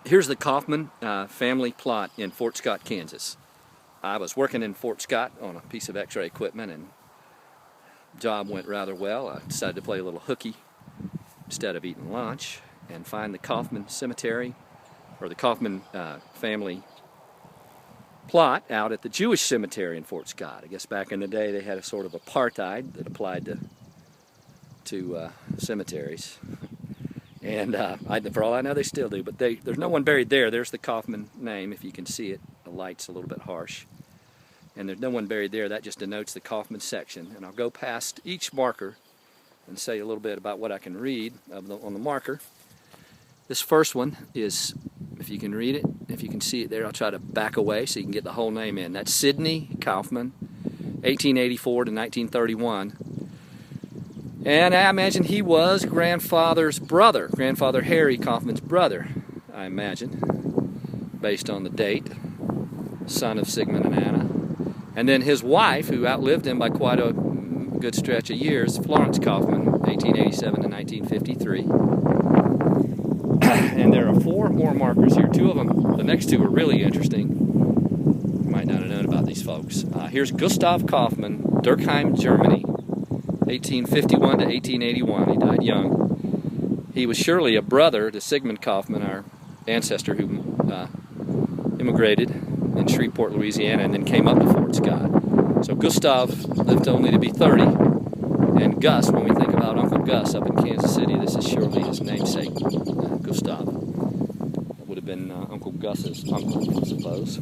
Here's the Kaufman family plot in Fort Scott, Kansas. I was working in Fort Scott on a piece of x-ray equipment, and the job went rather well. I decided to play a little hooky instead of eating lunch and find the Kaufman cemetery, or the Kaufman family plot out at the Jewish cemetery in Fort Scott. I guess back in the day they had a sort of apartheid that applied to cemeteries. And for all I know, they still do, but there's no one buried there. There's the Kaufman name, if you can see it. The light's a little bit harsh. And there's no one buried there. That just denotes the Kaufman section. And I'll go past each marker and say a little bit about what I can read on the marker. This first one is, if you can read it, if you can see it there, I'll try to back away so you can get the whole name in. That's Sidney Kaufman, 1884 to 1931. And I imagine he was grandfather's brother, Grandfather Harry Kaufman's brother, I imagine, based on the date, son of Sigmund and Anna. And then his wife, who outlived him by quite a good stretch of years, Florence Kaufman, 1887 to 1953. And there are 4 more markers here. 2 of them, the next 2 are really interesting. You might not have known about these folks. Here's Gustav Kaufmann, Durkheim, Germany, 1851 to 1881. He died young. He was surely a brother to Sigmund Kaufman, our ancestor who immigrated in Shreveport, Louisiana, and then came up to Fort Scott. So Gustav lived only to be 30, and Gus, when we think about Uncle Gus up in Kansas City, this is surely his namesake, Gustav. That would have been Uncle Gus's uncle, I suppose.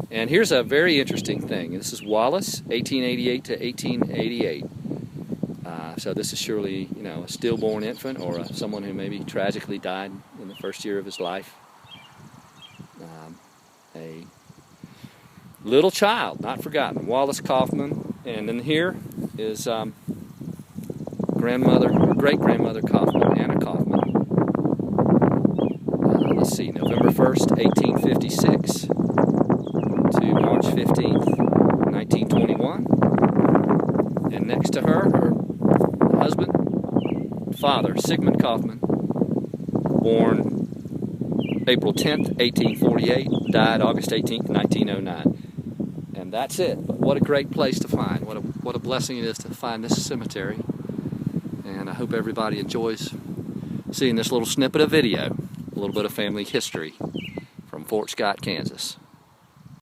And here's a very interesting thing. This is Wallace, 1888 to 1888. So this is surely, a stillborn infant, or someone who maybe tragically died in the first year of his life. A little child, not forgotten, Wallace Kaufman. And then here is great-grandmother Kaufman, Anna Kaufman. Let's see, November 1st, 1856 to March 15th, 1921. And next to her husband, father, Sigmund Kaufman, born April 10th, 1848, died August 18th, 1909. And that's it. But what a great place to find. What a blessing it is to find this cemetery. And I hope everybody enjoys seeing this little snippet of video, a little bit of family history from Fort Scott, Kansas.